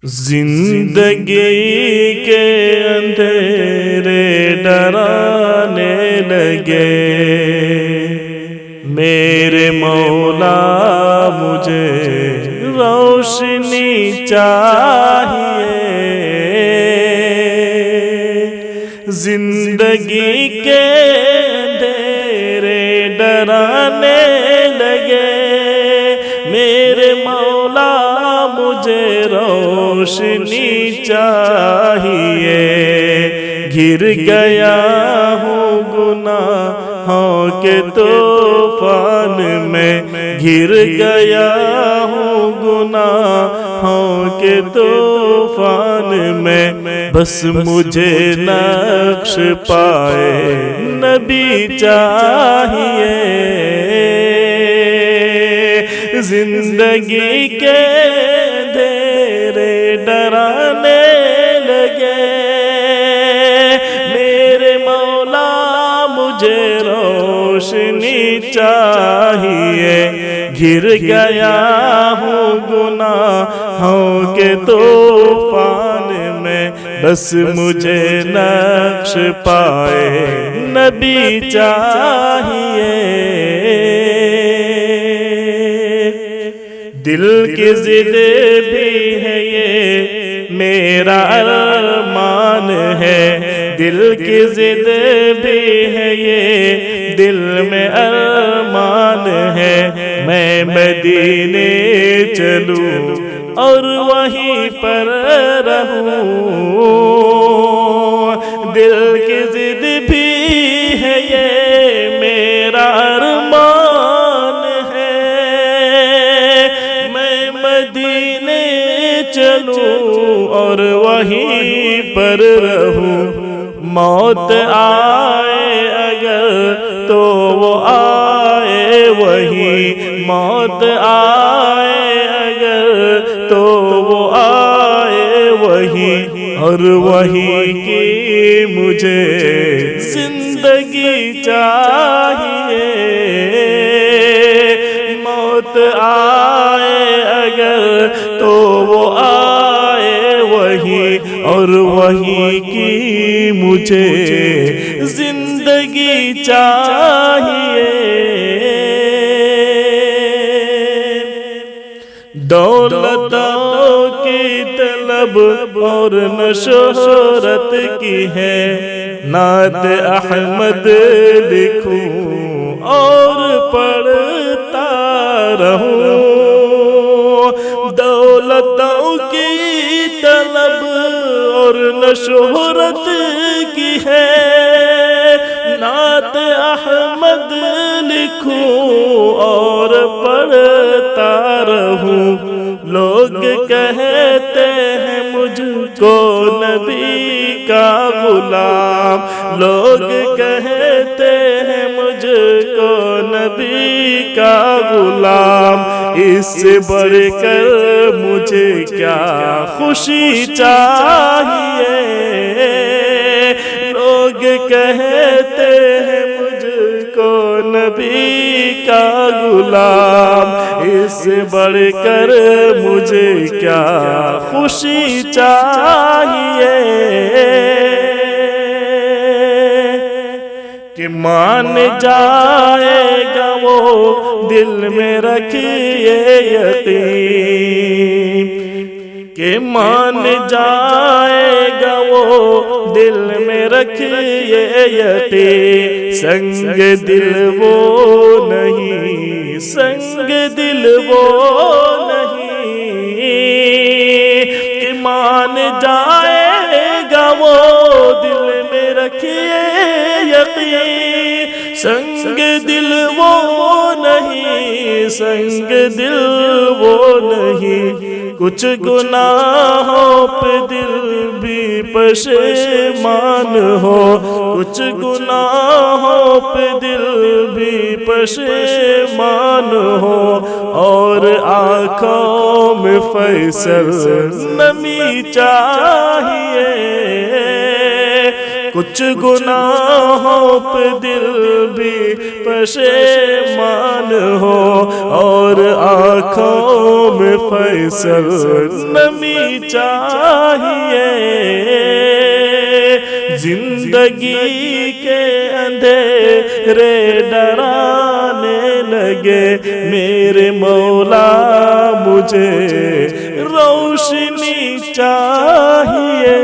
زندگی کے اندھیرے ڈرانے لگے، میرے مولا مجھے روشنی چاہیے۔ زندگی کے اندھیرے ڈرانے لگے، میرے مولا مجھے روشنی چاہیے۔ گر گیا ہوں گناہوں کے طوفان میں، گر گیا ہوں گناہوں کے طوفان میں، بس مجھے نقش پائے نبی چاہیے۔ زندگی کے اندھیرے ڈرانے لگے، میرے مولا مجھے روشنی چاہیے۔ گر گیا ہوں گناہوں کے طوفان میں، بس مجھے نقش پائے نبی چاہیے۔ دل کی ضد بھی ہے یہ میرا ارمان ہے، دل کی ضد بھی ہے یہ دل میں ارمان ہے، میں مدینے چلوں اور وہیں پر رہوں۔ دل کی ضد بھی ہے یہ میرا ارمان ہے، میں مدینے چلوں اور وہیں پر رہوں۔ موت آئے اگر تو وہ آئے وہیں، موت آئے اگر تو وہ آئے وہیں، اور وہیں کی مجھے زندگی چاہیے۔ موت آئے اگر تو وہ آئے وہیں، اور وہیں کی مجھے زندگی چاہیے۔ دولتوں کی طلب اور نہ شہرت کی ہے، نعت احمد لکھوں اور پڑھتا رہوں۔ دولتوں کی طلب اور نہ شہرت کی ہے، نعت احمد لکھوں اور پڑھتا رہوں۔ لوگ کہتے ہیں مجھ کو نبی کا غلام، لوگ کہتے ہیں مجھ کو نبی کا غلام، اس سے بڑھ کر مجھے کیا خوشی چاہیے۔ لوگ کہتے ہیں مجھ کو نبی کا غلام، اس سے بڑھ کر مجھے کیا خوشی چاہیے۔ کہ مان جائے گا وہ دل میں رکھیے یقین، کہ مان جائے گا وہ دل میں رکھیے یقین، سنگ دل وہ نہیں، سنگ دل وہ نہیں، کہ مان جائے گا وہ دل میں رکھیے یقین، سنگ دل وہ نہیں، سنگ دل وہ نہیں۔ کچھ گناہوں پہ دل بھی پشیمان ہو، کچھ گناہوں پہ دل بھی پشیمان ہو، اور آنکھوں میں فیصل نمی چاہیے۔ کچھ گناہوں پہ دل بھی پشیمان ہو، اور آنکھوں میں فیصل نمی چاہیے، زندگی کے اندھیرے ڈرانے لگے میرے مولا، مجھے روشنی چاہیے۔